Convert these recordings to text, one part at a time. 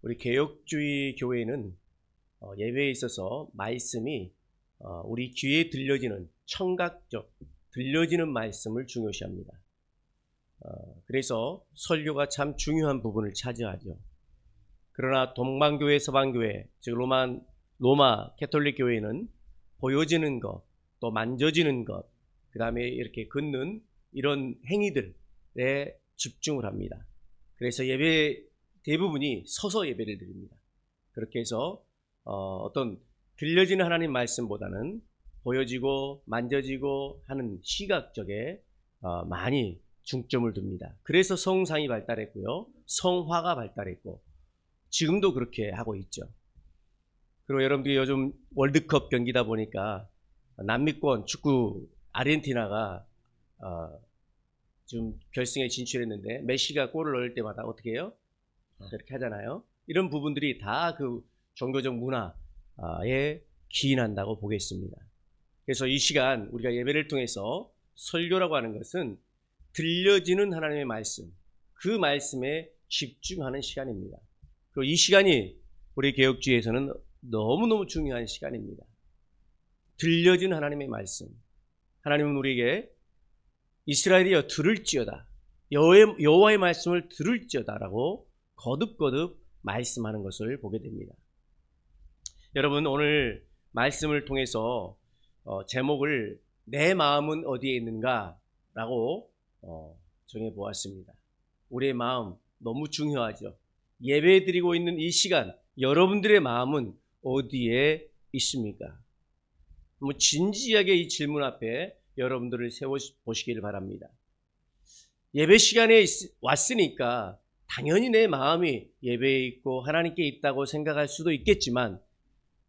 우리 개혁주의 교회는 예배에 있어서 말씀이 우리 귀에 들려지는 청각적 들려지는 말씀을 중요시합니다. 그래서 설교가 참 중요한 부분을 차지하죠. 그러나 동방교회, 서방교회, 즉 로마 캐톨릭 교회는 보여지는 것, 또 만져지는 것, 그 다음에 이렇게 걷는 이런 행위들에 집중을 합니다. 그래서 예배 대부분이 서서 예배를 드립니다. 그렇게 해서 어떤 들려지는 하나님 말씀보다는 보여지고 만져지고 하는 시각적에 많이 중점을 둡니다. 그래서 성상이 발달했고요, 성화가 발달했고 지금도 그렇게 하고 있죠. 그리고 여러분들이 요즘 월드컵 경기다 보니까 남미권 축구 아르헨티나가 지금 결승에 진출했는데 메시가 골을 넣을 때마다 어떻게 해요? 그렇게 하잖아요. 이런 부분들이 다 그 종교적 문화에 기인한다고 보겠습니다. 그래서 이 시간 우리가 예배를 통해서 설교라고 하는 것은 들려지는 하나님의 말씀, 그 말씀에 집중하는 시간입니다. 그리고 이 시간이 우리 개혁주의에서는 너무너무 중요한 시간입니다. 들려진 하나님의 말씀. 하나님은 우리에게 이스라엘이여 들을지어다, 여호와의 말씀을 들을지어다라고 거듭거듭 말씀하는 것을 보게 됩니다. 여러분, 오늘 말씀을 통해서 제목을 내 마음은 어디에 있는가 라고 정해보았습니다. 우리의 마음 너무 중요하죠. 예배 드리고 있는 이 시간, 여러분들의 마음은 어디에 있습니까? 진지하게 이 질문 앞에 여러분들을 세워보시기를 바랍니다. 예배 시간에 왔으니까 당연히 내 마음이 예배에 있고 하나님께 있다고 생각할 수도 있겠지만,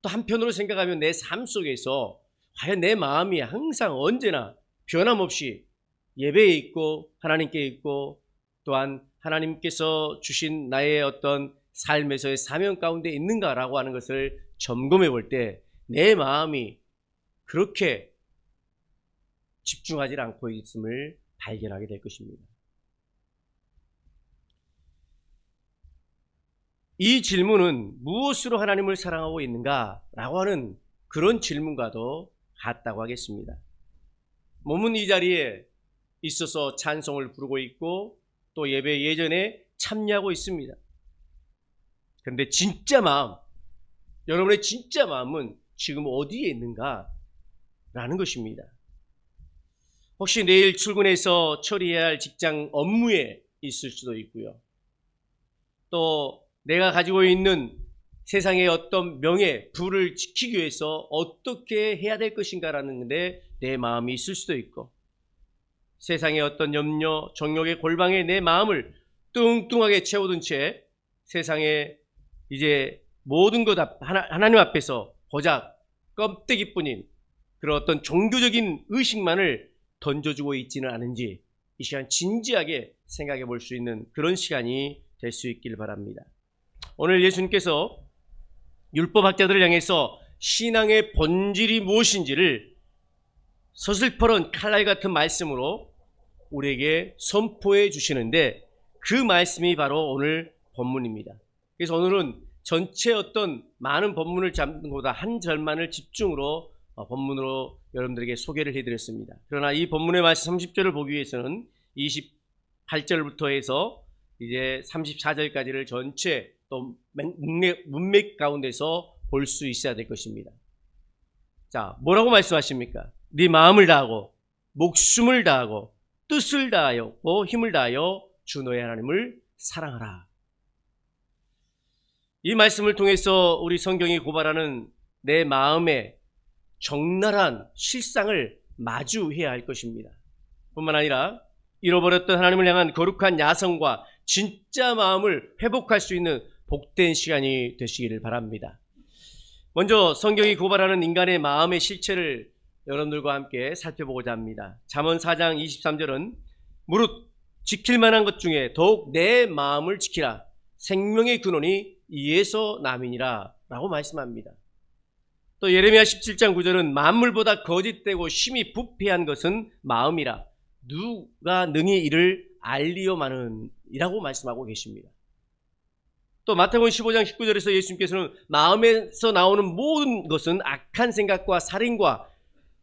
또 한편으로 생각하면 내 삶 속에서 과연 내 마음이 항상 언제나 변함없이 예배에 있고 하나님께 있고, 또한 하나님께서 주신 나의 어떤 삶에서의 사명 가운데 있는가라고 하는 것을 점검해 볼 때 내 마음이 그렇게 집중하지 않고 있음을 발견하게 될 것입니다. 이 질문은 무엇으로 하나님을 사랑하고 있는가라고 하는 그런 질문과도 같다고 하겠습니다. 몸은 이 자리에 있어서 찬송을 부르고 있고 또 예배 예전에 참여하고 있습니다. 그런데 진짜 마음, 여러분의 진짜 마음은 지금 어디에 있는가라는 것입니다. 혹시 내일 출근해서 처리해야 할 직장 업무에 있을 수도 있고요, 또 내가 가지고 있는 세상의 어떤 명예, 부를 지키기 위해서 어떻게 해야 될 것인가라는 데 내 마음이 있을 수도 있고, 세상의 어떤 염려, 정욕의 골방에 내 마음을 뚱뚱하게 채워둔 채 세상에 이제 모든 것 하나님 앞에서 고작 껍데기뿐인 그런 어떤 종교적인 의식만을 던져주고 있지는 않은지 이 시간 진지하게 생각해 볼 수 있는 그런 시간이 될 수 있기를 바랍니다. 오늘 예수님께서 율법학자들을 향해서 신앙의 본질이 무엇인지를 서슬퍼런 칼날 같은 말씀으로 우리에게 선포해 주시는데, 그 말씀이 바로 오늘 본문입니다. 그래서 오늘은 전체 어떤 많은 본문을 잡는 것보다 한 절만을 집중으로 본문으로 여러분들에게 소개를 해드렸습니다. 그러나 이 본문의 말씀 30절을 보기 위해서는 28절부터 해서 이제 34절까지를 전체 또 문맥 가운데서 볼 수 있어야 될 것입니다. 자, 뭐라고 말씀하십니까? 네 마음을 다하고 목숨을 다하고 뜻을 다하였고 힘을 다하여 주 너의 하나님을 사랑하라. 이 말씀을 통해서 우리 성경이 고발하는 내 마음의 적나라한 실상을 마주해야 할 것입니다. 뿐만 아니라 잃어버렸던 하나님을 향한 거룩한 야성과 진짜 마음을 회복할 수 있는 복된 시간이 되시기를 바랍니다. 먼저 성경이 고발하는 인간의 마음의 실체를 여러분들과 함께 살펴보고자 합니다. 잠언 4장 23절은 무릇 지킬 만한 것 중에 더욱 내 마음을 지키라. 생명의 근원이 이에서 남이니라 라고 말씀합니다. 또 예레미야 17장 9절은 만물보다 거짓되고 심히 부패한 것은 마음이라. 누가 능히 이를 알리오마는 이라고 말씀하고 계십니다. 또 마태복음 15장 19절에서 예수님께서는 마음에서 나오는 모든 것은 악한 생각과 살인과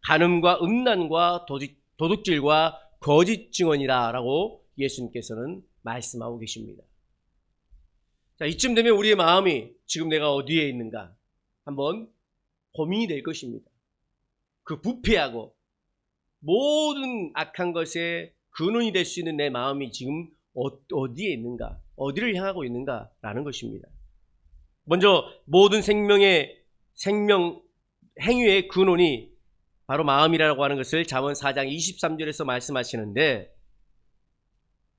간음과 음란과 도둑질과 거짓 증언이라 라고 예수님께서는 말씀하고 계십니다. 자, 이쯤 되면 우리의 마음이 지금 내가 어디에 있는가 한번 고민이 될 것입니다. 그 부패하고 모든 악한 것의 근원이 될 수 있는 내 마음이 지금 어디에 있는가, 어디를 향하고 있는가라는 것입니다. 먼저 모든 생명 행위의 근원이 바로 마음이라고 하는 것을 잠언 4장 23절에서 말씀하시는데,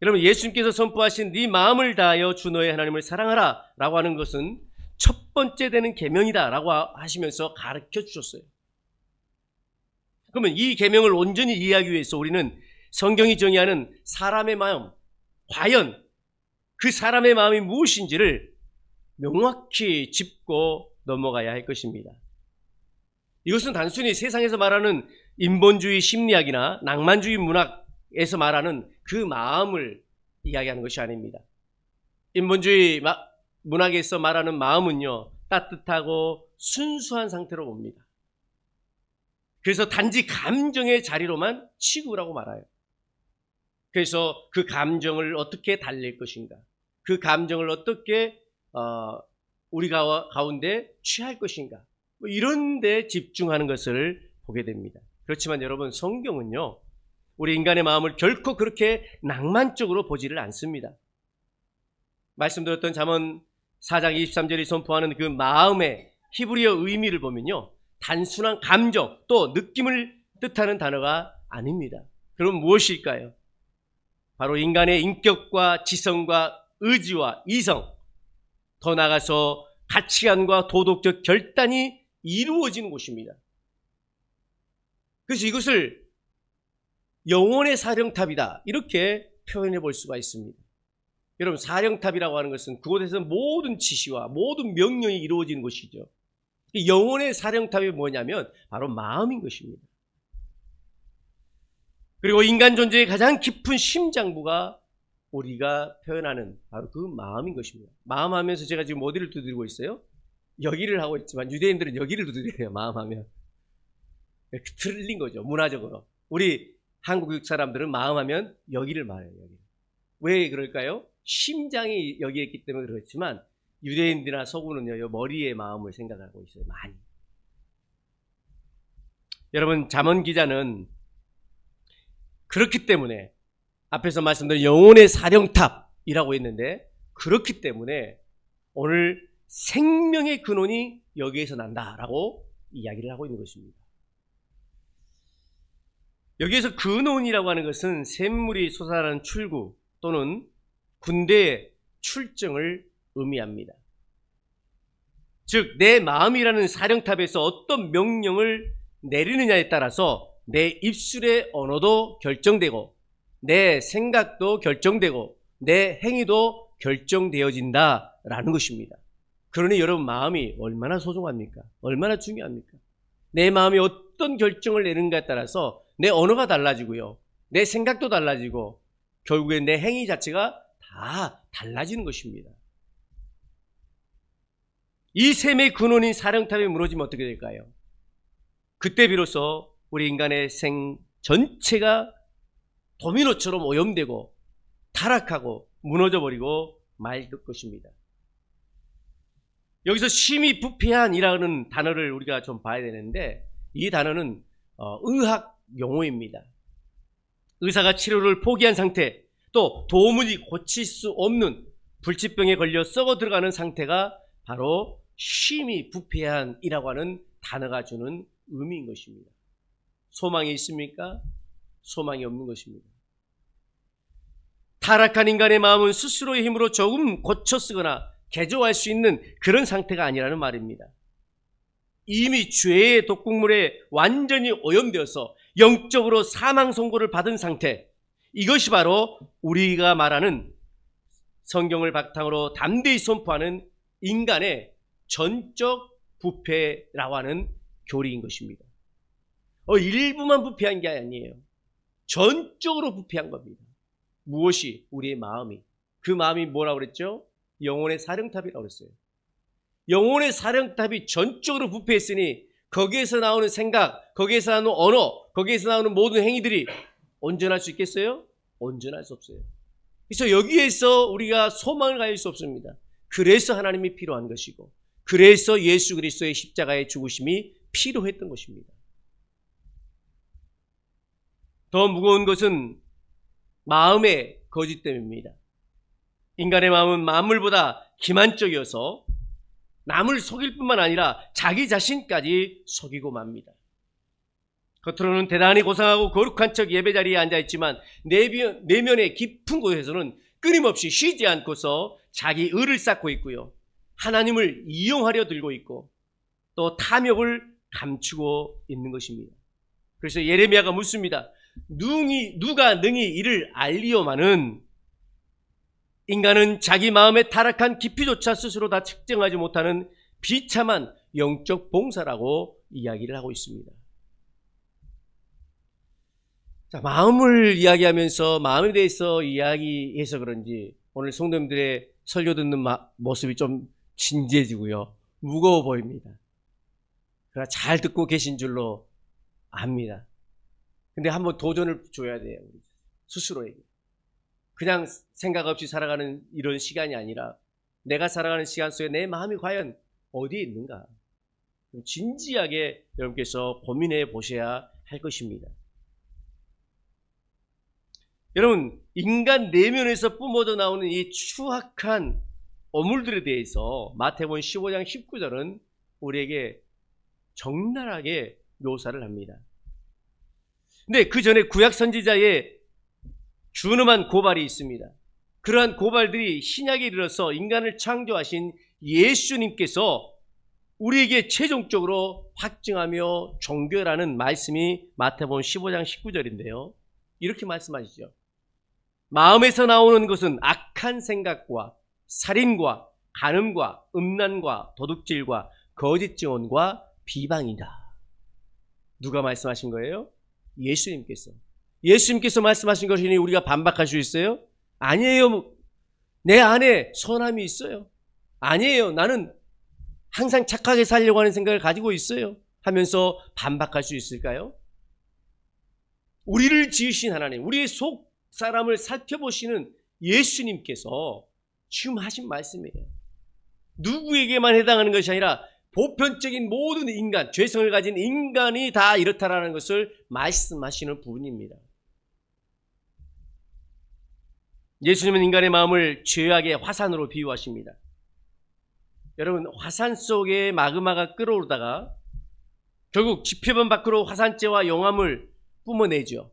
여러분 예수님께서 선포하신 네 마음을 다하여 주 너의 하나님을 사랑하라 라고 하는 것은 첫 번째 되는 계명이다 라고 하시면서 가르쳐 주셨어요. 그러면 이 계명을 온전히 이해하기 위해서 우리는 성경이 정의하는 사람의 마음, 과연 그 사람의 마음이 무엇인지를 명확히 짚고 넘어가야 할 것입니다. 이것은 단순히 세상에서 말하는 인본주의 심리학이나 낭만주의 문학에서 말하는 그 마음을 이야기하는 것이 아닙니다. 인본주의 문학에서 말하는 마음은요, 따뜻하고 순수한 상태로 봅니다. 그래서 단지 감정의 자리로만 치부라고 말해요. 그래서 그 감정을 어떻게 달랠 것인가, 그 감정을 어떻게 우리 가운데 취할 것인가, 이런 데 집중하는 것을 보게 됩니다. 그렇지만 여러분, 성경은요, 우리 인간의 마음을 결코 그렇게 낭만적으로 보지를 않습니다. 말씀드렸던 잠언 4장 23절이 선포하는 그 마음의 히브리어 의미를 보면요, 단순한 감정 또 느낌을 뜻하는 단어가 아닙니다. 그럼 무엇일까요? 바로 인간의 인격과 지성과 의지와 이성, 더 나아가서 가치관과 도덕적 결단이 이루어지는 곳입니다. 그래서 이것을 영혼의 사령탑이다, 이렇게 표현해 볼 수가 있습니다. 여러분, 사령탑이라고 하는 것은 그곳에서 모든 지시와 모든 명령이 이루어지는 것이죠. 영혼의 사령탑이 뭐냐면 바로 마음인 것입니다. 그리고 인간 존재의 가장 깊은 심장부가 우리가 표현하는 바로 그 마음인 것입니다. 마음 하면서 제가 지금 어디를 두드리고 있어요? 여기를 하고 있지만 유대인들은 여기를 두드려요. 마음 하면. 틀린 거죠, 문화적으로. 우리 한국 사람들은 마음 하면 여기를 말해요. 여기. 왜 그럴까요? 심장이 여기에 있기 때문에 그렇지만 유대인들이나 서구는요, 머리의 마음을 생각하고 있어요. 많이. 여러분, 잠언 기자는 그렇기 때문에 앞에서 말씀드린 영혼의 사령탑이라고 했는데, 그렇기 때문에 오늘 생명의 근원이 여기에서 난다라고 이야기를 하고 있는 것입니다. 여기에서 근원이라고 하는 것은 샘물이 솟아나는 출구 또는 군대의 출정을 의미합니다. 즉, 내 마음이라는 사령탑에서 어떤 명령을 내리느냐에 따라서 내 입술의 언어도 결정되고 내 생각도 결정되고 내 행위도 결정되어진다라는 것입니다. 그러니 여러분, 마음이 얼마나 소중합니까? 얼마나 중요합니까? 내 마음이 어떤 결정을 내는가에 따라서 내 언어가 달라지고요, 내 생각도 달라지고 결국엔 내 행위 자체가 다 달라지는 것입니다. 이 셈의 근원인 사령탑이 무너지면 어떻게 될까요? 그때 비로소 우리 인간의 생 전체가 도미노처럼 오염되고 타락하고 무너져버리고 말 것입니다. 여기서 심히 부패한이라는 단어를 우리가 좀 봐야 되는데, 이 단어는 의학 용어입니다. 의사가 치료를 포기한 상태, 또 도무지 고칠 수 없는 불치병에 걸려 썩어 들어가는 상태가 바로 심히 부패한이라고 하는 단어가 주는 의미인 것입니다. 소망이 있습니까? 소망이 없는 것입니다. 타락한 인간의 마음은 스스로의 힘으로 조금 고쳐 쓰거나 개조할 수 있는 그런 상태가 아니라는 말입니다. 이미 죄의 독극물에 완전히 오염되어서 영적으로 사망 선고를 받은 상태, 이것이 바로 우리가 말하는 성경을 바탕으로 담대히 선포하는 인간의 전적 부패라고 하는 교리인 것입니다. 일부만 부패한 게 아니에요. 전적으로 부패한 겁니다. 무엇이? 우리의 마음이. 그 마음이 뭐라고 그랬죠? 영혼의 사령탑이라고 그랬어요. 영혼의 사령탑이 전적으로 부패했으니 거기에서 나오는 생각, 거기에서 나오는 언어, 거기에서 나오는 모든 행위들이 온전할 수 있겠어요? 온전할 수 없어요. 그래서 여기에서 우리가 소망을 가질 수 없습니다. 그래서 하나님이 필요한 것이고, 그래서 예수 그리스도의 십자가의 죽으심이 필요했던 것입니다. 더 무거운 것은 마음의 거짓됨입니다. 인간의 마음은 만물보다 기만적이어서 남을 속일 뿐만 아니라 자기 자신까지 속이고 맙니다. 겉으로는 대단히 고상하고 거룩한 척 예배자리에 앉아있지만 내면의 깊은 곳에서는 끊임없이 쉬지 않고서 자기 의를 쌓고 있고요, 하나님을 이용하려 들고 있고 또 탐욕을 감추고 있는 것입니다. 그래서 예레미야가 묻습니다. 누가 능히 이를 알리오마는 인간은 자기 마음의 타락한 깊이조차 스스로 다 측정하지 못하는 비참한 영적 봉사라고 이야기를 하고 있습니다. 자, 마음을 이야기하면서 마음에 대해서 이야기해서 그런지 오늘 성도님들의 설교 듣는 모습이 좀 진지해지고요, 무거워 보입니다. 그러나 잘 듣고 계신 줄로 압니다. 근데 한번 도전을 줘야 돼요, 우리 스스로에게. 그냥 생각 없이 살아가는 이런 시간이 아니라 내가 살아가는 시간 속에 내 마음이 과연 어디에 있는가, 진지하게 여러분께서 고민해 보셔야 할 것입니다. 여러분, 인간 내면에서 뿜어져 나오는 이 추악한 어물들에 대해서 마태복음 15장 19절은 우리에게 적나라하게 묘사를 합니다. 근데 그 전에 구약 선지자의 준엄한 고발이 있습니다. 그러한 고발들이 신약에 이르러서 인간을 창조하신 예수님께서 우리에게 최종적으로 확증하며 종교라는 말씀이 마태복음 15장 19절인데요. 이렇게 말씀하시죠. 마음에서 나오는 것은 악한 생각과 살인과 간음과 음란과 도둑질과 거짓 증언과 비방이다. 누가 말씀하신 거예요? 예수님께서 말씀하신 것이니 우리가 반박할 수 있어요? 아니에요. 내 안에 선함이 있어요. 아니에요. 나는 항상 착하게 살려고 하는 생각을 가지고 있어요. 하면서 반박할 수 있을까요? 우리를 지으신 하나님, 우리의 속 사람을 살펴보시는 예수님께서 지금 하신 말씀이에요. 누구에게만 해당하는 것이 아니라 보편적인 모든 인간, 죄성을 가진 인간이 다 이렇다라는 것을 말씀하시는 부분입니다. 예수님은 인간의 마음을 죄악의 화산으로 비유하십니다. 여러분, 화산 속에 마그마가 끓어오르다가 결국 지표면 밖으로 화산재와 용암을 뿜어내죠.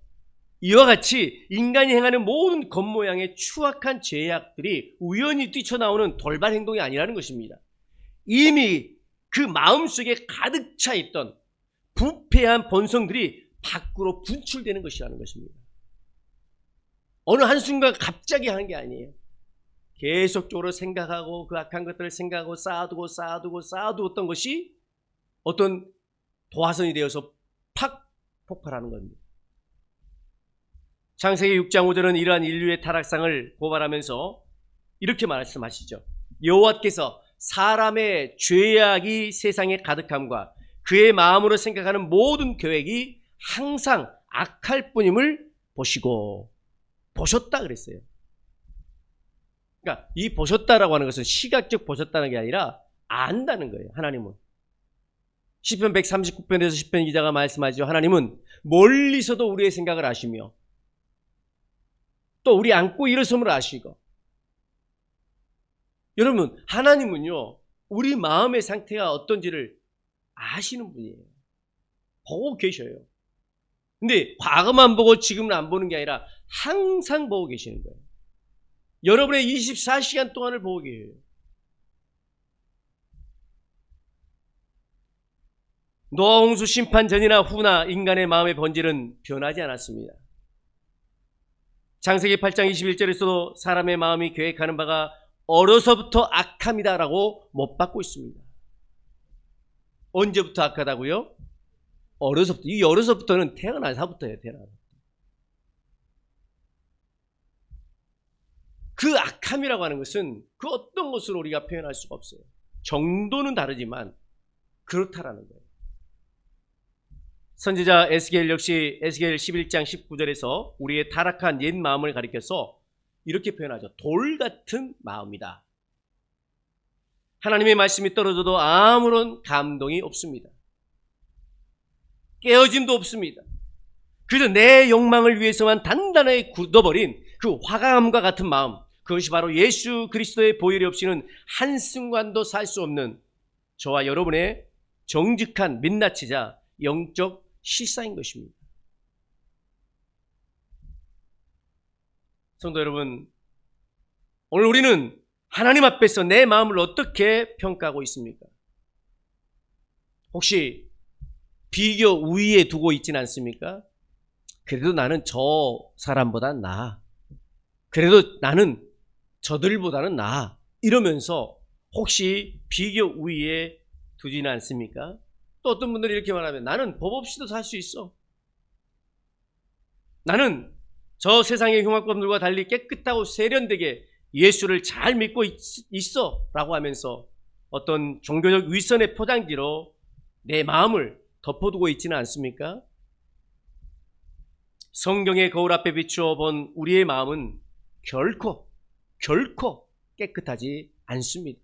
이와 같이 인간이 행하는 모든 겉모양의 추악한 죄악들이 우연히 뛰쳐나오는 돌발 행동이 아니라는 것입니다. 이미 그 마음속에 가득 차 있던 부패한 본성들이 밖으로 분출되는 것이라는 것입니다. 어느 한순간 갑자기 하는 게 아니에요. 계속적으로 생각하고 그 악한 것들을 생각하고 쌓아두었던 것이 어떤 도화선이 되어서 팍 폭발하는 겁니다. 창세기 6장 5절은 이러한 인류의 타락상을 고발하면서 이렇게 말씀하시죠. 여호와께서 사람의 죄악이 세상에 가득함과 그의 마음으로 생각하는 모든 계획이 항상 악할 뿐임을 보셨다 그랬어요. 그러니까 이 보셨다라고 하는 것은 시각적 보셨다는 게 아니라 안다는 거예요. 하나님은 시편 139편에서 시편 기자가 말씀하죠. 하나님은 멀리서도 우리의 생각을 아시며 또 우리 안고 일어섬을 아시고. 여러분, 하나님은요 우리 마음의 상태가 어떤지를 아시는 분이에요. 보고 계셔요. 근데 과거만 보고 지금은 안 보는 게 아니라 항상 보고 계시는 거예요. 여러분의 24시간 동안을 보고 계세요. 노아 홍수 심판 전이나 후나 인간의 마음의 본질은 변하지 않았습니다. 창세기 8장 21절에서도 사람의 마음이 계획하는 바가 어려서부터 악함이다라고 못 받고 있습니다. 언제부터 악하다고요? 어려서부터. 이 어려서부터는 태어나서부터예요. 태어나서. 그 악함이라고 하는 것은 그 어떤 것으로 우리가 표현할 수가 없어요. 정도는 다르지만 그렇다라는 거예요. 선지자 에스겔 역시 에스겔 11장 19절에서 우리의 타락한 옛 마음을 가리켜서 이렇게 표현하죠. 돌 같은 마음이다. 하나님의 말씀이 떨어져도 아무런 감동이 없습니다. 깨어짐도 없습니다. 그저 내 욕망을 위해서만 단단하게 굳어버린 그 화강암과 같은 마음, 그것이 바로 예수 그리스도의 보혈이 없이는 한순간도 살 수 없는 저와 여러분의 정직한 민낯이자 영적 실상인 것입니다. 성도 여러분, 오늘 우리는 하나님 앞에서 내 마음을 어떻게 평가하고 있습니까? 혹시 비교 우위에 두고 있지는 않습니까? 그래도 나는 저 사람보다는 나아. 그래도 나는 저들보다는 나아. 이러면서 혹시 비교 우위에 두지는 않습니까? 또 어떤 분들이 이렇게 말하면 나는 법 없이도 살 수 있어. 나는 저 세상의 흉악범들과 달리 깨끗하고 세련되게 예수를 잘 믿고 있어 라고 하면서 어떤 종교적 위선의 포장지로 내 마음을 덮어두고 있지는 않습니까? 성경의 거울 앞에 비추어 본 우리의 마음은 결코 깨끗하지 않습니다.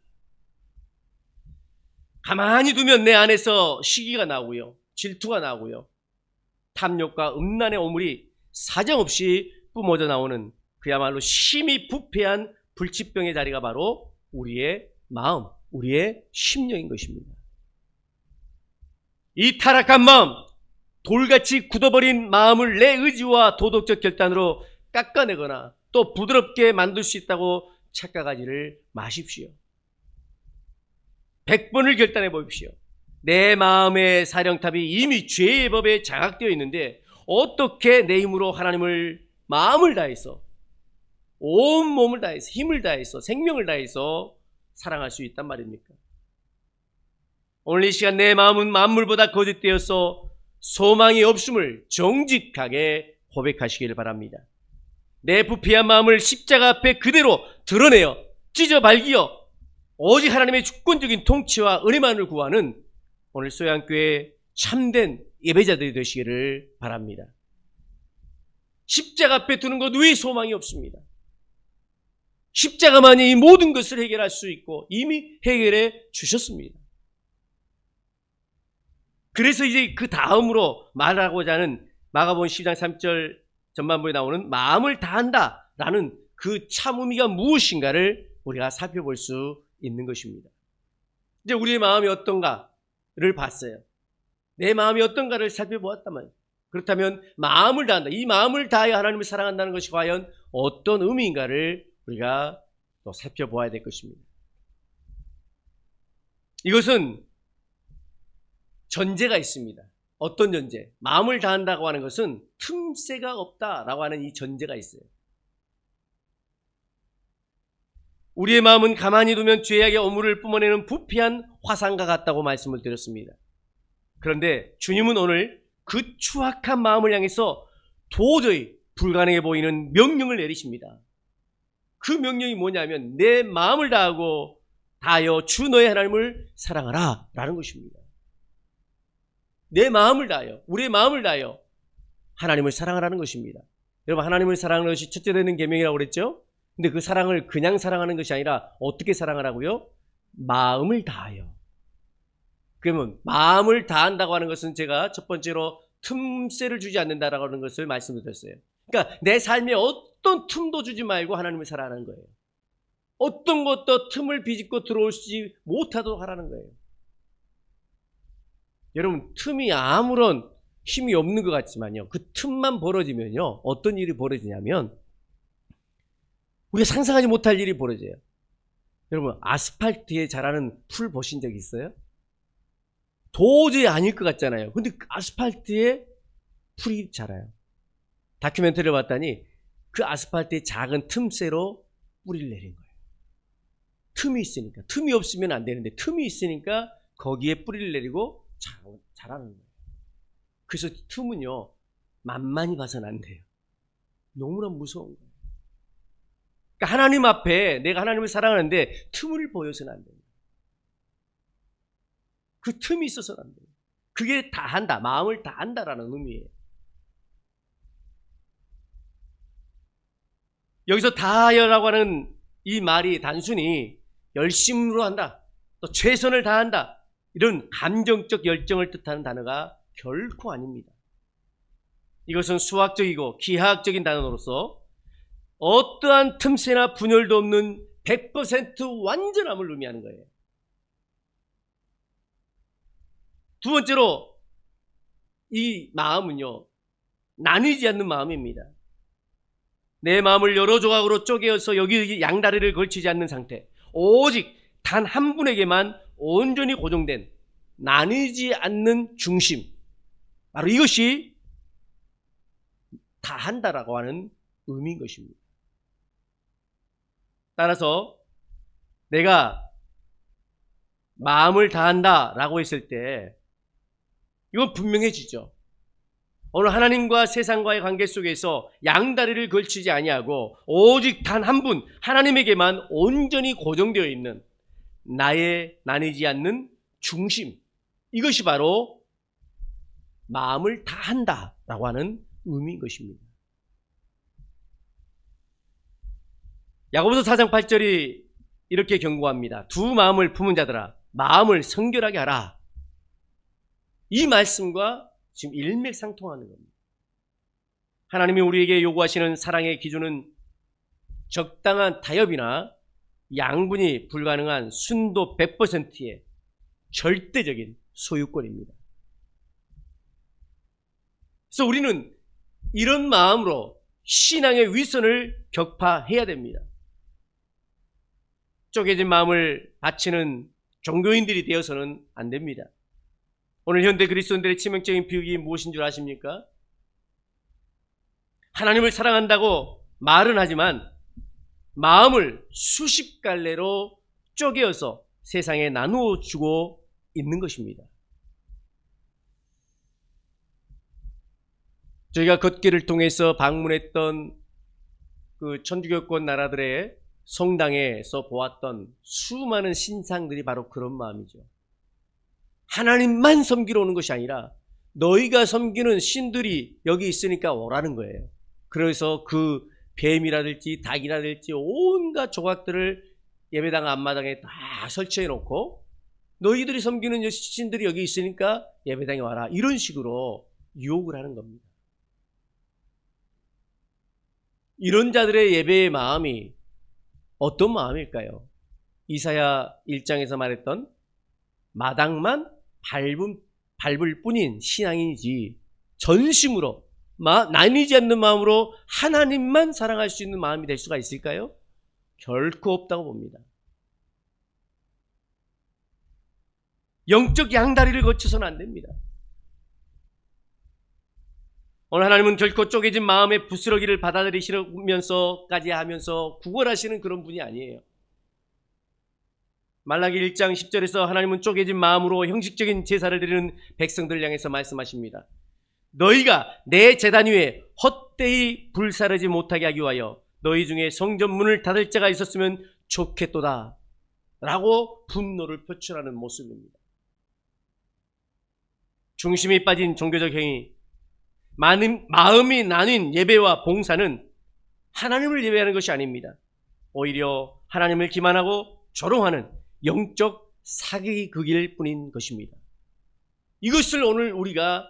가만히 두면 내 안에서 시기가 나고요, 질투가 나고요, 탐욕과 음란의 오물이 사정없이 뿜어져 나오는 그야말로 심히 부패한 불치병의 자리가 바로 우리의 마음, 우리의 심령인 것입니다. 이 타락한 마음, 돌같이 굳어버린 마음을 내 의지와 도덕적 결단으로 깎아내거나 또 부드럽게 만들 수 있다고 착각하지를 마십시오. 100번을 결단해 보십시오. 내 마음의 사령탑이 이미 죄의 법에 장악되어 있는데 어떻게 내 힘으로 하나님을 마음을 다해서 온 몸을 다해서 힘을 다해서 생명을 다해서 사랑할 수 있단 말입니까? 오늘 이 시간 내 마음은 만물보다 거짓되어서 소망이 없음을 정직하게 고백하시길 바랍니다. 내 부패한 마음을 십자가 앞에 그대로 드러내어 찢어 발기어 오직 하나님의 주권적인 통치와 은혜만을 구하는 오늘 소양교회 참된 예배자들이 되시기를 바랍니다. 십자가 앞에 두는 것 외에 소망이 없습니다. 십자가만이 이 모든 것을 해결할 수 있고 이미 해결해 주셨습니다. 그래서 이제 그 다음으로 말하고자 하는 마가복음 10장 3절 전반부에 나오는 마음을 다한다 라는 그 참 의미가 무엇인가를 우리가 살펴볼 수 있는 것입니다. 이제 우리의 마음이 어떤가를 봤어요. 내 마음이 어떤가를 살펴보았단 말이에요. 그렇다면 마음을 다한다. 이 마음을 다하여 하나님을 사랑한다는 것이 과연 어떤 의미인가를 우리가 또 살펴보아야 될 것입니다. 이것은 전제가 있습니다. 어떤 전제? 마음을 다한다고 하는 것은 틈새가 없다라고 하는 이 전제가 있어요. 우리의 마음은 가만히 두면 죄악의 오물을 뿜어내는 부패한 화상과 같다고 말씀을 드렸습니다. 그런데 주님은 오늘 그 추악한 마음을 향해서 도저히 불가능해 보이는 명령을 내리십니다. 그 명령이 뭐냐면 내 마음을 다하여 주 너의 하나님을 사랑하라 라는 것입니다. 내 마음을 다하여, 우리의 마음을 다하여 하나님을 사랑하라는 것입니다. 여러분, 하나님을 사랑하는 것이 첫째 되는 계명이라고 그랬죠? 근데 그 사랑을 그냥 사랑하는 것이 아니라 어떻게 사랑하라고요? 마음을 다하여. 그러면 마음을 다한다고 하는 것은 제가 첫 번째로 틈새를 주지 않는다라고 하는 것을 말씀드렸어요. 그러니까 내 삶에 어떤 틈도 주지 말고 하나님을 사랑하는 거예요. 어떤 것도 틈을 비집고 들어오지 못하도록 하라는 거예요. 여러분, 틈이 아무런 힘이 없는 것 같지만요, 그 틈만 벌어지면요 어떤 일이 벌어지냐면 우리가 상상하지 못할 일이 벌어져요. 여러분, 아스팔트에 자라는 풀 보신 적 있어요? 도저히 아닐 것 같잖아요. 근데 아스팔트에 풀이 자라요. 다큐멘터리를 봤더니 그 아스팔트의 작은 틈새로 뿌리를 내린 거예요. 틈이 있으니까. 틈이 없으면 안 되는데 틈이 있으니까 거기에 뿌리를 내리고 자라는 거예요. 그래서 틈은요 만만히 봐서는 안 돼요. 너무나 무서운 거예요. 그러니까 하나님 앞에 내가 하나님을 사랑하는데 틈을 보여서는 안 됩니다. 그 틈이 있어서는 안 돼요. 그게 다한다, 마음을 다한다라는 의미예요. 여기서 다하여라고 하는 이 말이 단순히 열심으로 한다, 또 최선을 다한다, 이런 감정적 열정을 뜻하는 단어가 결코 아닙니다. 이것은 수학적이고 기하학적인 단어로서 어떠한 틈새나 분열도 없는 100% 완전함을 의미하는 거예요. 두 번째로 이 마음은요, 나뉘지 않는 마음입니다. 내 마음을 여러 조각으로 쪼개어서 여기 양다리를 걸치지 않는 상태, 오직 단 한 분에게만 온전히 고정된 나뉘지 않는 중심, 바로 이것이 다한다라고 하는 의미인 것입니다. 따라서 내가 마음을 다한다라고 했을 때 이건 분명해지죠. 오늘 하나님과 세상과의 관계 속에서 양다리를 걸치지 아니하고 오직 단 한 분 하나님에게만 온전히 고정되어 있는 나의 나뉘지 않는 중심, 이것이 바로 마음을 다한다라고 하는 의미인 것입니다. 야고보서 4장 8절이 이렇게 경고합니다. 두 마음을 품은 자들아 마음을 성결하게 하라. 이 말씀과 지금 일맥상통하는 겁니다. 하나님이 우리에게 요구하시는 사랑의 기준은 적당한 타협이나 양분이 불가능한 순도 100%의 절대적인 소유권입니다. 그래서 우리는 이런 마음으로 신앙의 위선을 격파해야 됩니다. 쪼개진 마음을 바치는 종교인들이 되어서는 안 됩니다. 오늘 현대 그리스도인들의 치명적인 비극이 무엇인 줄 아십니까? 하나님을 사랑한다고 말은 하지만 마음을 수십 갈래로 쪼개어서 세상에 나누어 주고 있는 것입니다. 저희가 걷기를 통해서 방문했던 그 천주교권 나라들의 성당에서 보았던 수많은 신상들이 바로 그런 마음이죠. 하나님만 섬기러 오는 것이 아니라 너희가 섬기는 신들이 여기 있으니까 오라는 거예요. 그래서 그 뱀이라든지 닭이라든지 온갖 조각들을 예배당 앞마당에 다 설치해 놓고 너희들이 섬기는 신들이 여기 있으니까 예배당에 와라, 이런 식으로 유혹을 하는 겁니다. 이런 자들의 예배의 마음이 어떤 마음일까요? 이사야 1장에서 말했던 마당만 밟을 뿐인 신앙이지 전심으로 나뉘지 않는 마음으로 하나님만 사랑할 수 있는 마음이 될 수가 있을까요? 결코 없다고 봅니다. 영적 양다리를 거쳐서는 안 됩니다. 오늘 하나님은 결코 쪼개진 마음의 부스러기를 받아들이시면서까지 하면서 구걸하시는 그런 분이 아니에요. 말라기 1장 10절에서 하나님은 쪼개진 마음으로 형식적인 제사를 드리는 백성들을 향해서 말씀하십니다. 너희가 내 제단 위에 헛되이 불사르지 못하게 하기 위하여 너희 중에 성전 문을 닫을 자가 있었으면 좋겠도다 라고 분노를 표출하는 모습입니다. 중심이 빠진 종교적 행위, 마음이 나뉜 예배와 봉사는 하나님을 예배하는 것이 아닙니다. 오히려 하나님을 기만하고 조롱하는 영적 사기극일 뿐인 것입니다. 이것을 오늘 우리가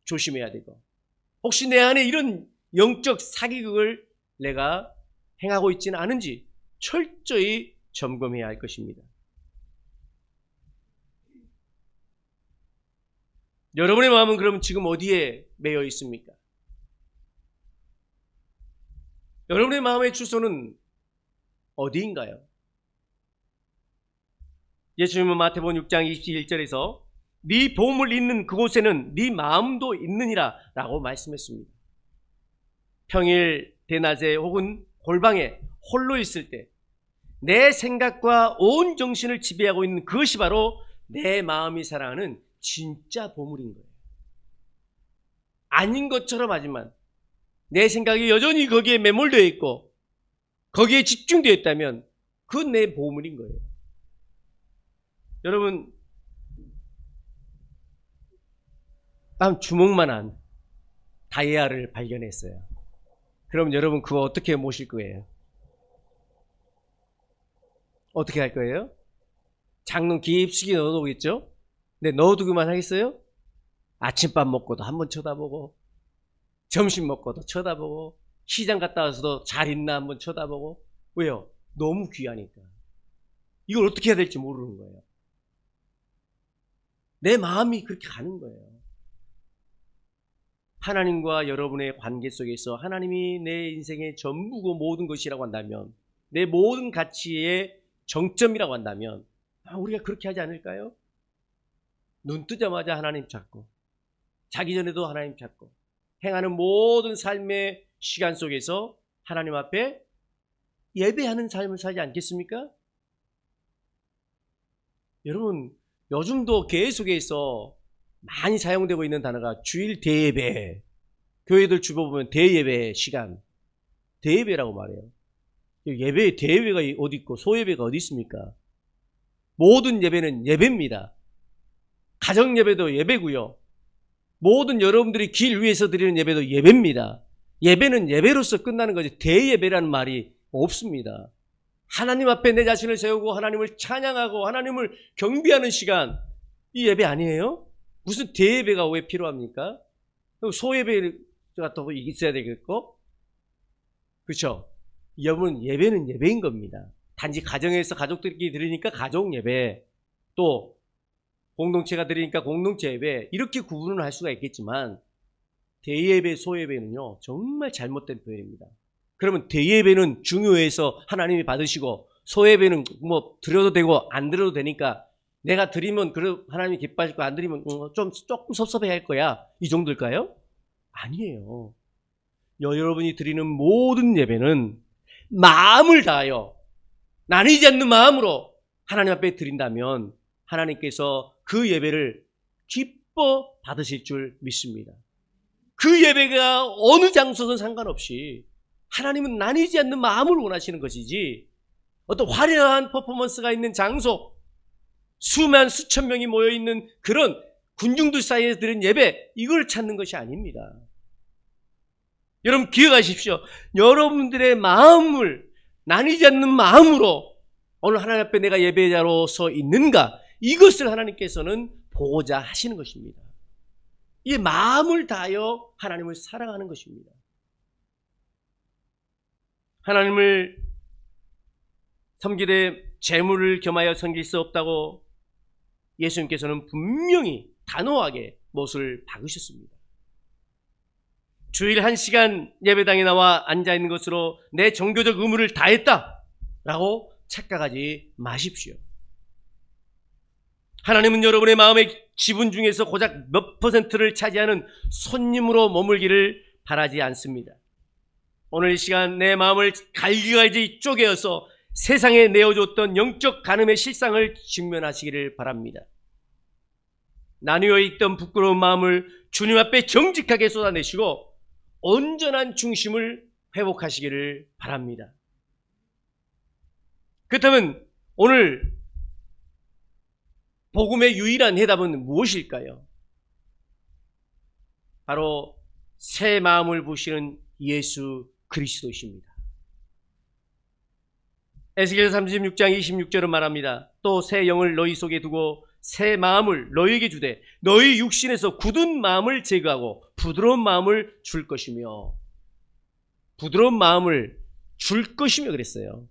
조심해야 되고, 혹시 내 안에 이런 영적 사기극을 내가 행하고 있지는 않은지 철저히 점검해야 할 것입니다. 여러분의 마음은 그럼 지금 어디에 매여 있습니까? 여러분의 마음의 주소는 어디인가요? 예수님은 마태복음 6장 21절에서 네 보물 있는 그곳에는 네 마음도 있느니라 라고 말씀했습니다. 평일 대낮에 혹은 골방에 홀로 있을 때 내 생각과 온 정신을 지배하고 있는 그것이 바로 내 마음이 사랑하는 진짜 보물인 거예요. 아닌 것처럼 하지만 내 생각이 여전히 거기에 매몰되어 있고 거기에 집중되어 있다면 그건 내 보물인 거예요. 여러분, 난 주먹만한 다이아를 발견했어요. 그럼 여러분 그거 어떻게 모실 거예요? 어떻게 할 거예요? 장롱 깊숙이 넣어두겠죠? 근데 넣어두기만 하겠어요? 아침밥 먹고도 한번 쳐다보고, 점심 먹고도 쳐다보고, 시장 갔다 와서도 잘 있나 한번 쳐다보고. 왜요? 너무 귀하니까. 이걸 어떻게 해야 될지 모르는 거예요. 내 마음이 그렇게 가는 거예요. 하나님과 여러분의 관계 속에서 하나님이 내 인생의 전부고 모든 것이라고 한다면, 내 모든 가치의 정점이라고 한다면 우리가 그렇게 하지 않을까요? 눈 뜨자마자 하나님 찾고, 자기 전에도 하나님 찾고, 행하는 모든 삶의 시간 속에서 하나님 앞에 예배하는 삶을 살지 않겠습니까? 여러분, 요즘도 계속해서 많이 사용되고 있는 단어가 주일 대예배, 교회들 주보 보면 대예배 시간, 대예배라고 말해요. 예배, 대예배가 어디 있고 소예배가 어디 있습니까? 모든 예배는 예배입니다. 가정 예배도 예배고요. 모든 여러분들이 길 위에서 드리는 예배도 예배입니다. 예배는 예배로서 끝나는 거지 대예배라는 말이 없습니다. 하나님 앞에 내 자신을 세우고 하나님을 찬양하고 하나님을 경배하는 시간, 이 예배 아니에요? 무슨 대예배가 왜 필요합니까? 소예배가 또 있어야 되겠고, 그렇죠? 여러분, 예배는 예배인 겁니다. 단지 가정에서 가족들끼리 드리니까 가족 예배, 또 공동체가 드리니까 공동체 예배, 이렇게 구분을 할 수가 있겠지만 대예배, 소예배는요 정말 잘못된 표현입니다. 그러면 대예배는 중요해서 하나님이 받으시고, 소예배는 뭐 드려도 되고 안 드려도 되니까 내가 드리면 하나님이 기뻐하실 거야, 안 드리면 조금 섭섭해 할 거야, 이 정도일까요? 아니에요. 여러분이 드리는 모든 예배는 마음을 다하여 나뉘지 않는 마음으로 하나님 앞에 드린다면 하나님께서 그 예배를 기뻐 받으실 줄 믿습니다. 그 예배가 어느 장소든 상관없이 하나님은 나뉘지 않는 마음을 원하시는 것이지, 어떤 화려한 퍼포먼스가 있는 장소, 수천 명이 모여있는 그런 군중들 사이에서 드린 예배, 이걸 찾는 것이 아닙니다. 여러분 기억하십시오. 여러분들의 마음을 나뉘지 않는 마음으로 오늘 하나님 앞에 내가 예배자로서 있는가, 이것을 하나님께서는 보고자 하시는 것입니다. 이 마음을 다하여 하나님을 사랑하는 것입니다. 하나님을 섬기되 재물을 겸하여 섬길 수 없다고 예수님께서는 분명히 단호하게 못을 박으셨습니다. 주일 1시간 예배당에 나와 앉아있는 것으로 내 종교적 의무를 다했다라고 착각하지 마십시오. 하나님은 여러분의 마음의 지분 중에서 고작 몇 %를 차지하는 손님으로 머물기를 바라지 않습니다. 오늘 이 시간 내 마음을 갈기갈기 쪼개어서 세상에 내어줬던 영적 간음의 실상을 직면하시기를 바랍니다. 나뉘어 있던 부끄러운 마음을 주님 앞에 정직하게 쏟아내시고 온전한 중심을 회복하시기를 바랍니다. 그렇다면 오늘 복음의 유일한 해답은 무엇일까요? 바로 새 마음을 부으시는 예수 그리스도이십니다. 에스겔 36장 26절은 말합니다. 또 새 영을 너희 속에 두고 새 마음을 너희에게 주되 너희 육신에서 굳은 마음을 제거하고 부드러운 마음을 줄 것이며, 부드러운 마음을 줄 것이며 그랬어요.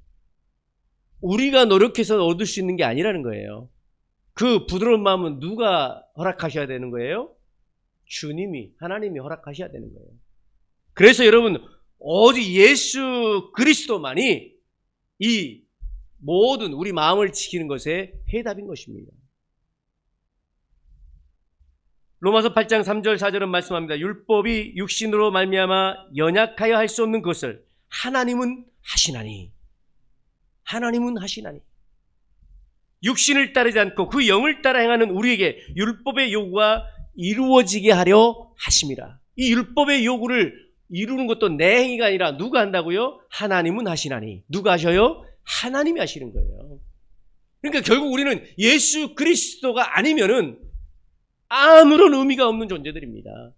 우리가 노력해서 얻을 수 있는 게 아니라는 거예요. 그 부드러운 마음은 누가 허락하셔야 되는 거예요? 주님이, 하나님이 허락하셔야 되는 거예요. 그래서 여러분, 오직 예수 그리스도만이 이 모든 우리 마음을 지키는 것의 해답인 것입니다. 로마서 8장 3절 4절은 말씀합니다. 율법이 육신으로 말미암아 연약하여 할 수 없는 것을 하나님은 하시나니, 하나님은 하시나니, 육신을 따르지 않고 그 영을 따라 행하는 우리에게 율법의 요구가 이루어지게 하려 하심이라. 이 율법의 요구를 이루는 것도 내 행위가 아니라 누가 한다고요? 하나님은 하시나니. 누가 하셔요? 하나님이 하시는 거예요. 그러니까 결국 우리는 예수 그리스도가 아니면은 아무런 의미가 없는 존재들입니다.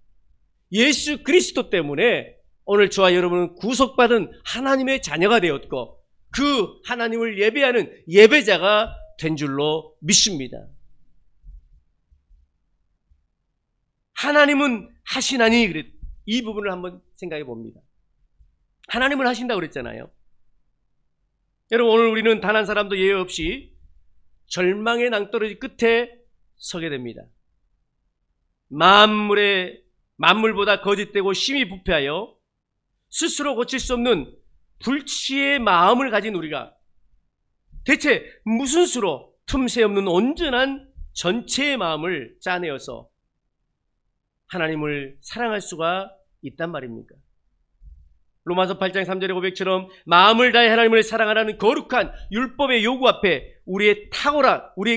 예수 그리스도 때문에 오늘 저와 여러분은 구속받은 하나님의 자녀가 되었고 그 하나님을 예배하는 예배자가 된 줄로 믿습니다. 하나님은 하시나니, 이 부분을 한번 생각해 봅니다. 하나님은 하신다고 그랬잖아요. 여러분, 오늘 우리는 단 한 사람도 예외 없이 절망의 낭떠러지 끝에 서게 됩니다. 만물보다 거짓되고 심히 부패하여 스스로 고칠 수 없는 불치의 마음을 가진 우리가 대체 무슨 수로 틈새 없는 온전한 전체의 마음을 짜내어서 하나님을 사랑할 수가 있단 말입니까? 로마서 8장 3절의 고백처럼 마음을 다해 하나님을 사랑하라는 거룩한 율법의 요구 앞에 우리의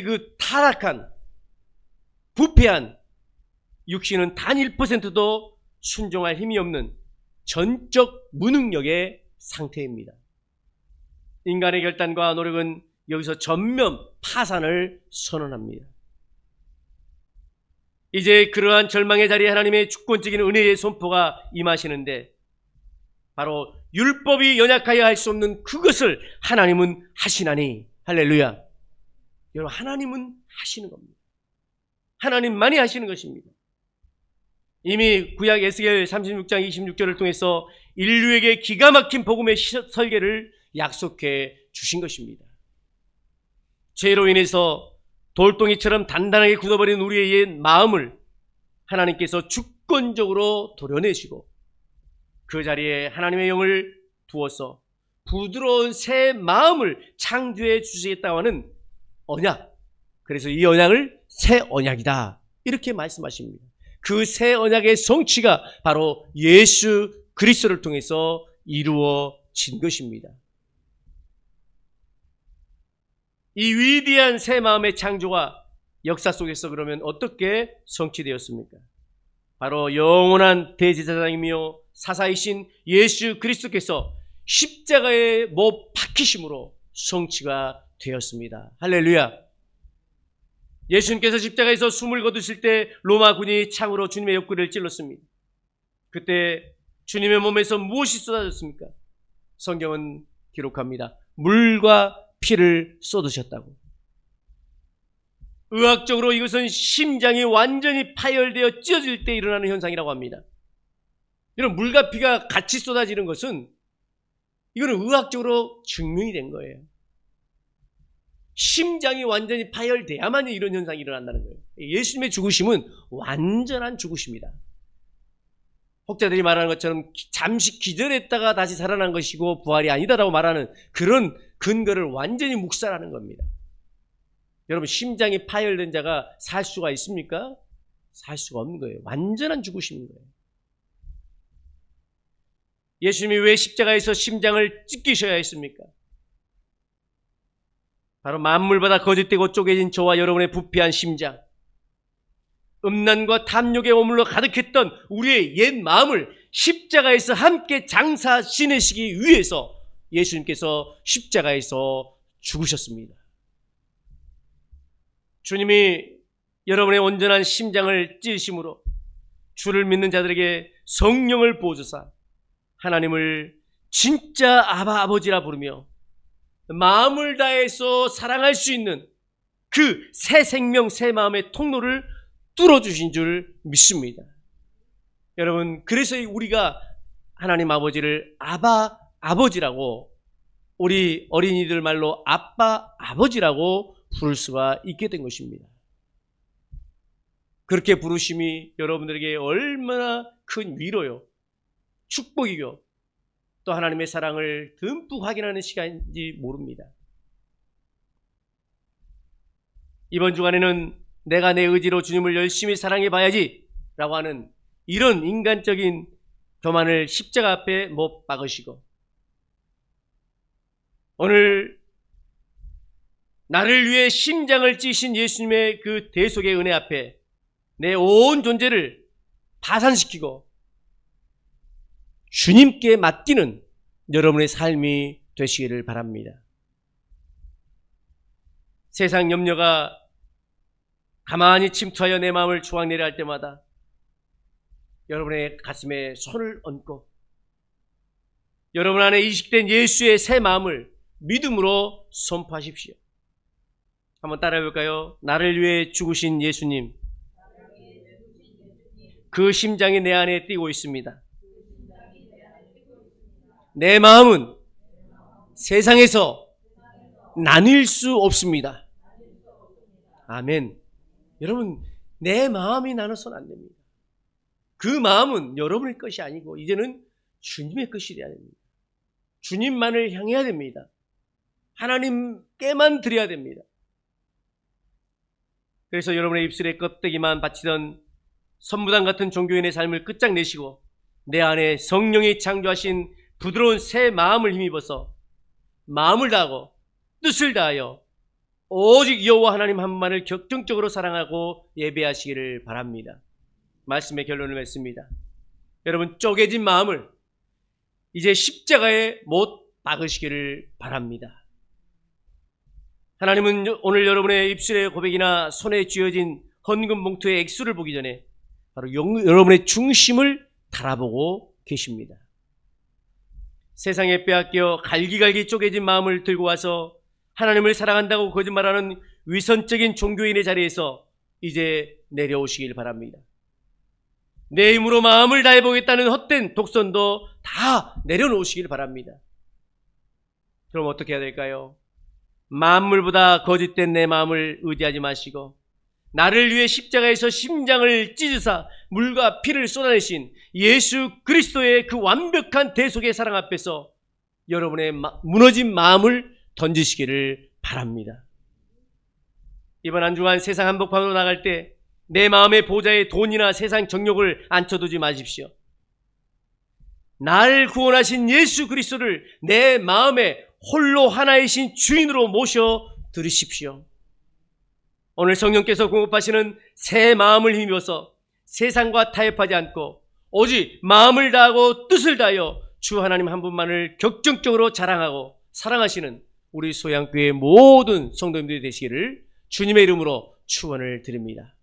그 타락한 부패한 육신은 단 1%도 순종할 힘이 없는 전적 무능력의 상태입니다. 인간의 결단과 노력은 여기서 전면 파산을 선언합니다. 이제 그러한 절망의 자리에 하나님의 주권적인 은혜의 선포가 임하시는데 바로 율법이 연약하여 할 수 없는 그것을 하나님은 하시나니. 할렐루야. 여러분, 하나님은 하시는 겁니다. 하나님만이 하시는 것입니다. 이미 구약 에스겔 36장 26절을 통해서 인류에게 기가 막힌 복음의 설계를 약속해 주신 것입니다. 죄로 인해서 돌덩이처럼 단단하게 굳어버린 우리의 옛 마음을 하나님께서 주권적으로 도려내시고 그 자리에 하나님의 영을 부어서 부드러운 새 마음을 창조해 주시겠다고 하는 언약, 그래서 이 언약을 새 언약이다 이렇게 말씀하십니다. 그 새 언약의 성취가 바로 예수 그리스도를 통해서 이루어진 것입니다. 이 위대한 새 마음의 창조가 역사 속에서 그러면 어떻게 성취되었습니까? 바로 영원한 대제사장이며 사사이신 예수 그리스도께서 십자가에 못 박히심으로 성취가 되었습니다. 할렐루야. 예수님께서 십자가에서 숨을 거두실 때 로마군이 창으로 주님의 옆구리를 찔렀습니다. 그때 주님의 몸에서 무엇이 쏟아졌습니까? 성경은 기록합니다. 물과 피를 쏟으셨다고. 의학적으로 이것은 심장이 완전히 파열되어 찢어질 때 일어나는 현상이라고 합니다. 이런 물과 피가 같이 쏟아지는 것은 이거는 의학적으로 증명이 된 거예요. 심장이 완전히 파열돼야만 이런 현상이 일어난다는 거예요. 예수님의 죽으심은 완전한 죽으심이다. 혹자들이 말하는 것처럼 잠시 기절했다가 다시 살아난 것이고 부활이 아니다라고 말하는 그런 근거를 완전히 묵살하는 겁니다. 여러분, 심장이 파열된 자가 살 수가 있습니까? 살 수가 없는 거예요. 완전한 죽으심인 거예요. 예수님이 왜 십자가에서 심장을 찢기셔야 했습니까? 바로 만물보다 거짓되고 쪼개진 저와 여러분의 부패한 심장, 음란과 탐욕에 머물러 가득했던 우리의 옛 마음을 십자가에서 함께 장사 지내시기 위해서 예수님께서 십자가에서 죽으셨습니다. 주님이 여러분의 온전한 심장을 찢으심으로 주를 믿는 자들에게 성령을 부어주사 하나님을 진짜 아버지라 부르며 마음을 다해서 사랑할 수 있는 그 새 생명, 새 마음의 통로를 뚫어주신 줄 믿습니다. 여러분, 그래서 우리가 하나님 아버지를 아버지라고, 우리 어린이들 말로 아버지라고 부를 수가 있게 된 것입니다. 그렇게 부르심이 여러분들에게 얼마나 큰 위로요, 축복이요, 또 하나님의 사랑을 듬뿍 확인하는 시간인지 모릅니다. 이번 주간에는 내가 내 의지로 주님을 열심히 사랑해 봐야지 라고 하는 이런 인간적인 교만을 십자가 앞에 못 박으시고, 오늘 나를 위해 심장을 찌신 예수님의 그 대속의 은혜 앞에 내 온 존재를 파산시키고 주님께 맡기는 여러분의 삶이 되시기를 바랍니다. 세상 염려가 가만히 침투하여 내 마음을 조각내려 할 때마다 여러분의 가슴에 손을 얹고 여러분 안에 이식된 예수의 새 마음을 믿음으로 선포하십시오. 한번 따라해 볼까요? 나를 위해 죽으신 예수님, 그 심장이 내 안에 뛰고 있습니다. 내 마음은 세상에서 나뉠 수 없습니다. 아멘. 여러분, 내 마음이 나눠서는 안 됩니다. 그 마음은 여러분의 것이 아니고 이제는 주님의 것이 되어야 됩니다. 주님만을 향해야 됩니다. 하나님께만 드려야 됩니다. 그래서 여러분의 입술에 껍데기만 바치던 선무당 같은 종교인의 삶을 끝장내시고 내 안에 성령이 창조하신 부드러운 새 마음을 힘입어서 마음을 다하고 뜻을 다하여 오직 여호와 하나님 한 분만을 격정적으로 사랑하고 예배하시기를 바랍니다. 말씀의 결론을 맺습니다. 여러분, 쪼개진 마음을 이제 십자가에 못 박으시기를 바랍니다. 하나님은 오늘 여러분의 입술의 고백이나 손에 쥐어진 헌금 봉투의 액수를 보기 전에 바로 여러분의 중심을 달아보고 계십니다. 세상에 빼앗겨 갈기갈기 쪼개진 마음을 들고 와서 하나님을 사랑한다고 거짓말하는 위선적인 종교인의 자리에서 이제 내려오시길 바랍니다. 내 힘으로 마음을 다해보겠다는 헛된 독선도 다 내려놓으시길 바랍니다. 그럼 어떻게 해야 될까요? 만물보다 거짓된 내 마음을 의지하지 마시고 나를 위해 십자가에서 심장을 찢으사 물과 피를 쏟아내신 예수 그리스도의 그 완벽한 대속의 사랑 앞에서 여러분의 무너진 마음을 던지시기를 바랍니다. 이번 한 주간 세상 한복판으로 나갈 때 내 마음의 보좌에 돈이나 세상 정욕을 앉혀두지 마십시오. 나를 구원하신 예수 그리스도를 내 마음에 홀로 하나이신 주인으로 모셔 들으십시오. 오늘 성령께서 공급하시는 새 마음을 힘입어서 세상과 타협하지 않고 오직 마음을 다하고 뜻을 다하여 주 하나님 한 분만을 격정적으로 자랑하고 사랑하시는 우리 소양교회 모든 성도님들이 되시기를 주님의 이름으로 축원을 드립니다.